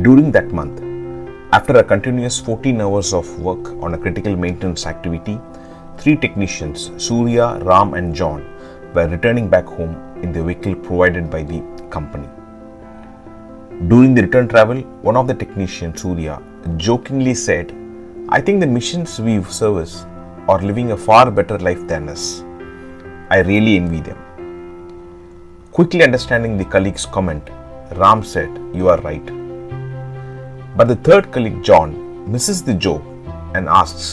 During that month, after a continuous 14 hours of work on a critical maintenance activity, 3 technicians, Surya, Ram and John, were returning back home in the vehicle provided by the company. During the return travel, one of the technicians, Surya, jokingly said, "I think the missions we service are living a far better life than us. I really envy them." Quickly understanding the colleague's comment, Ram said, "You are right." But the third colleague, John, misses the joke and asks,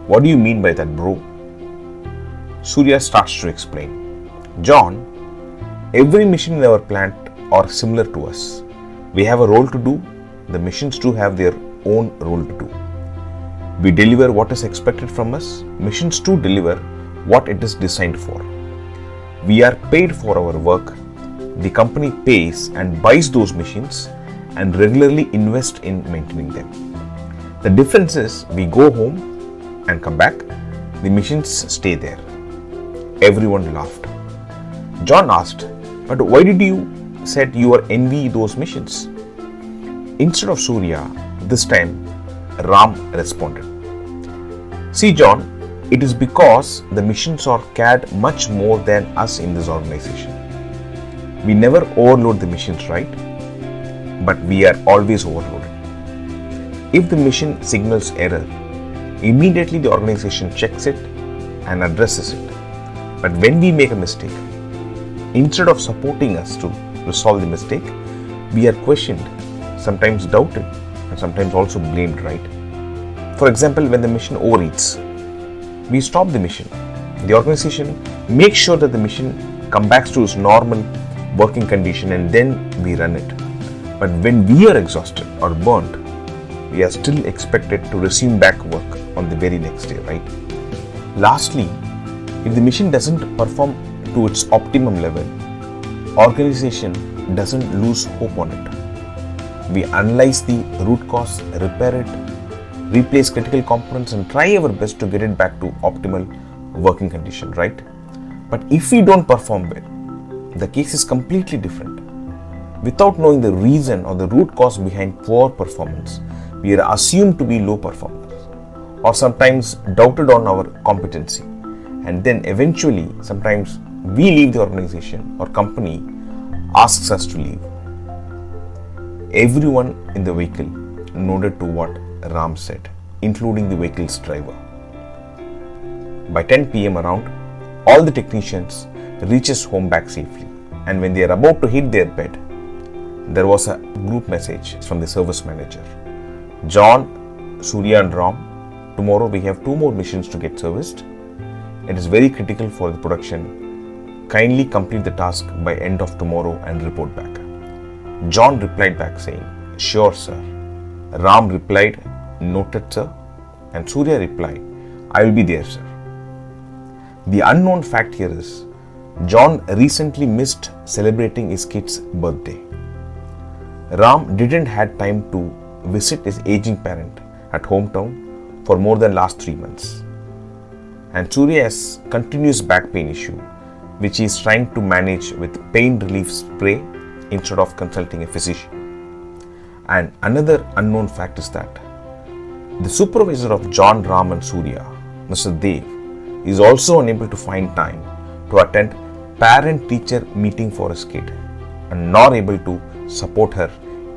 "What do you mean by that, bro?" Surya starts to explain. "John, every mission in our plant are similar to us. We have a role to do. The missions too have their own role to do. We deliver what is expected from us. Missions too deliver what it is designed for. We are paid for our work. The company pays and buys those machines and regularly invest in maintaining them. The difference is we go home and come back. The machines stay there." Everyone laughed. John asked, "But why did you said you are envy those missions?" Instead of Surya, this time Ram responded, "See John, it is because the missions are cared much more than us in this organization. We never overload the missions, right? But we are always overloaded. If the mission signals error, immediately the organization checks it and addresses it. But when we make a mistake, instead of supporting us to resolve the mistake, we are questioned, sometimes doubted, and sometimes also blamed, right? For example, when the mission overeats, we stop the mission. The organization makes sure that the mission comes back to its normal working condition and then we run it. But when we are exhausted or burnt, we are still expected to resume back work on the very next day, right? Lastly, if the mission doesn't perform to its optimum level, organization doesn't lose hope on it. We analyze the root cause, repair it, replace critical components and try our best to get it back to optimal working condition, right? But if we don't perform well, the case is completely different. Without knowing the reason or the root cause behind poor performance, we are assumed to be low performers or sometimes doubted on our competency. And then eventually, sometimes we leave the organization or company asks us to leave. Everyone in the vehicle nodded to what Ram said, including the vehicle's driver. By 10 p.m. around, all the technicians reaches home back safely, and when they are about to hit their bed, there was a group message from the service manager. "John, Surya and Ram, tomorrow we have 2 more missions to get serviced. It is very critical for the production. Kindly complete the task by end of tomorrow and report back." John replied back saying, "Sure, sir." Ram replied, "Noted, sir." And Surya replied, "I will be there, sir." The unknown fact here is, John recently missed celebrating his kid's birthday. Ram didn't had time to visit his aging parent at hometown for more than last 3 months. And Surya has continuous back pain issue, which he is trying to manage with pain relief spray instead of consulting a physician. And another unknown fact is that the supervisor of John, Ram and Surya, Mr. Dev, is also unable to find time to attend parent-teacher meeting for his kid and not able to support her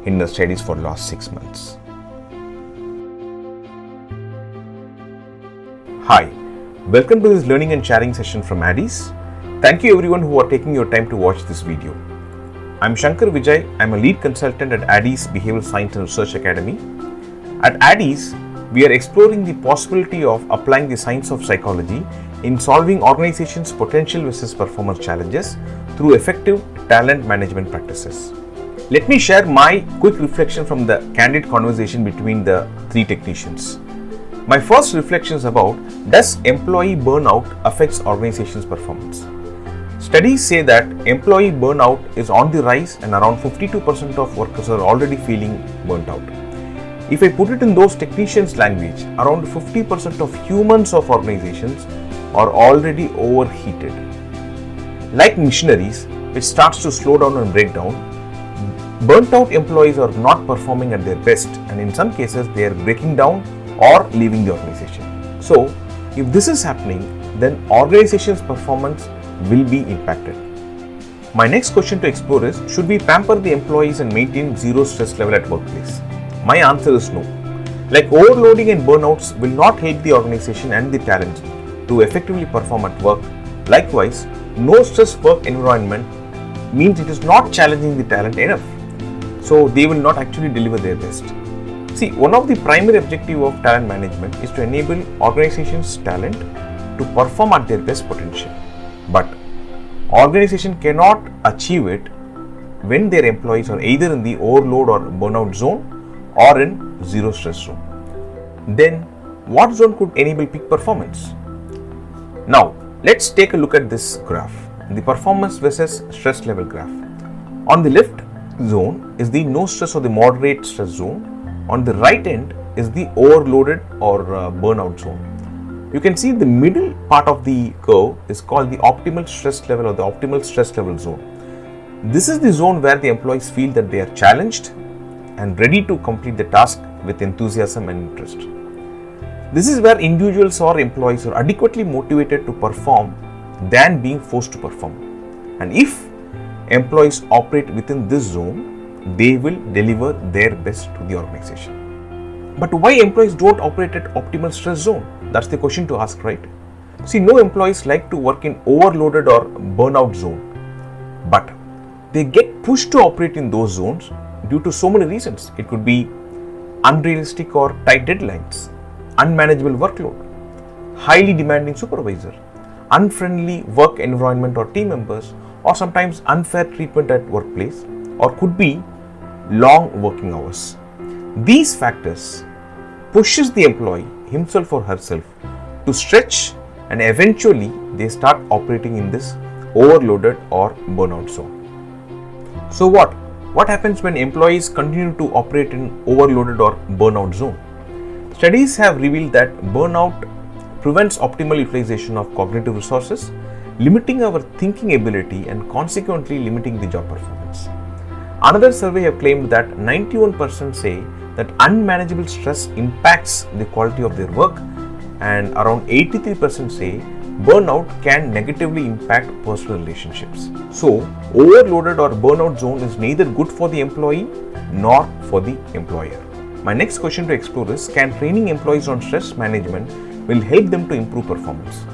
in her studies for the last 6 months. Hi, welcome to this learning and sharing session from Addies. Thank you everyone who are taking your time to watch this video. I'm Shankar Vijay. I'm a lead consultant at Addies Behavioral Science and Research Academy. At Addies, we are exploring the possibility of applying the science of psychology in solving organizations' potential versus performance challenges through effective talent management practices. Let me share my quick reflection from the candid conversation between the 3 technicians. My first reflection is about, does employee burnout affects organization's performance? Studies say that employee burnout is on the rise and around 52% of workers are already feeling burnt out. If I put it in those technicians' language, around 50% of humans of organizations are already overheated. Like machineries, which starts to slow down and break down, Burnt out employees are not performing at their best, and in some cases they are breaking down or leaving the organization. So, if this is happening, then organization's performance will be impacted. My next question to explore is, should we pamper the employees and maintain zero stress level at workplace? My answer is no. Like overloading and burnouts will not help the organization and the talent to effectively perform at work. Likewise, no stress work environment means it is not challenging the talent enough. So they will not actually deliver their best. See, one of the primary objectives of talent management is to enable organizations' talent to perform at their best potential. But organization cannot achieve it when their employees are either in the overload or burnout zone or in zero stress zone. Then what zone could enable peak performance? Now, let's take a look at this graph, the performance versus stress level graph. On the left zone is the no stress or the moderate stress zone. On the right end is the overloaded or burnout zone. You can see the middle part of the curve is called the optimal stress level or the optimal stress level zone. This is the zone where the employees feel that they are challenged and ready to complete the task with enthusiasm and interest. This is where individuals or employees are adequately motivated to perform than being forced to perform. And if employees operate within this zone, they will deliver their best to the organization. But why employees don't operate at optimal stress zone? That's the question to ask, right? See, no employees like to work in overloaded or burnout zone, but they get pushed to operate in those zones due to so many reasons. It could be unrealistic or tight deadlines, unmanageable workload, highly demanding supervisor, unfriendly work environment or team members, or sometimes unfair treatment at workplace, or could be long working hours. These factors pushes the employee himself or herself to stretch, and eventually they start operating in this overloaded or burnout zone. So what happens when employees continue to operate in overloaded or burnout zone? Studies have revealed that burnout prevents optimal utilization of cognitive resources, limiting our thinking ability and consequently limiting the job performance. Another survey have claimed that 91% say that unmanageable stress impacts the quality of their work, and around 83% say burnout can negatively impact personal relationships. So, overloaded or burnout zone is neither good for the employee nor for the employer. My next question to explore is, can training employees on stress management will help them to improve performance?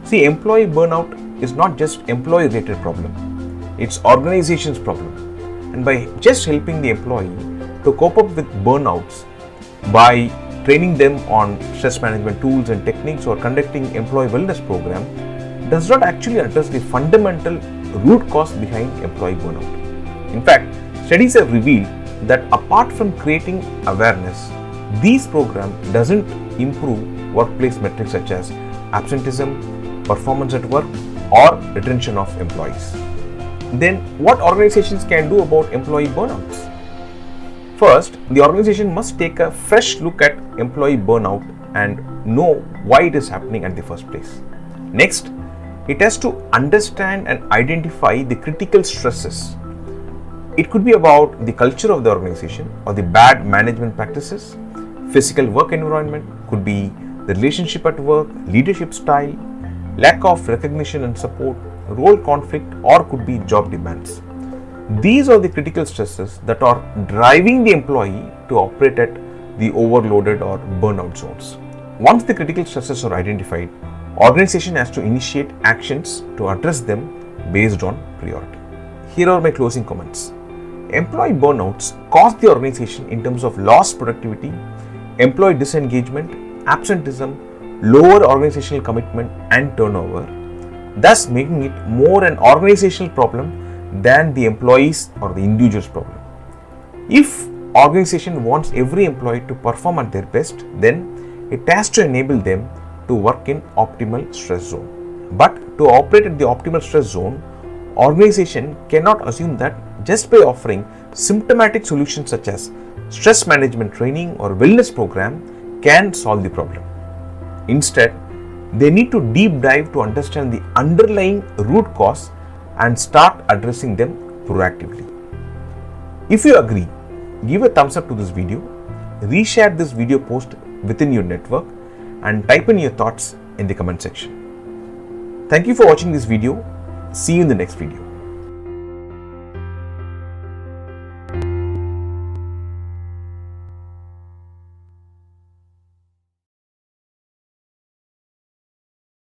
See, employee burnout is not just employee related problem, it's organization's problem. And by just helping the employee to cope up with burnouts by training them on stress management tools and techniques or conducting employee wellness program does not actually address the fundamental root cause behind employee burnout. In fact, studies have revealed that apart from creating awareness, these programs doesn't improve workplace metrics such as absenteeism, performance at work, or retention of employees. Then what organizations can do about employee burnouts? First, the organization must take a fresh look at employee burnout and know why it is happening at the first place. Next, it has to understand and identify the critical stresses. It could be about the culture of the organization or the bad management practices, physical work environment, could be the relationship at work, leadership style, lack of recognition and support, role conflict, or could be job demands. These are the critical stresses that are driving the employee to operate at the overloaded or burnout zones. Once the critical stresses are identified, organization has to initiate actions to address them based on priority. Here are my closing comments. Employee burnouts cost the organization in terms of lost productivity, employee disengagement, absenteeism, lower organizational commitment and turnover, thus making it more an organizational problem than the employees or the individual's problem. If organization wants every employee to perform at their best, then it has to enable them to work in optimal stress zone. But to operate at the optimal stress zone, organization cannot assume that just by offering symptomatic solutions such as stress management training or wellness program can solve the problem. Instead, they need to deep dive to understand the underlying root cause and start addressing them proactively. If you agree, give a thumbs up to this video, reshare this video post within your network, and type in your thoughts in the comment section. Thank you for watching this video. See you in the next video.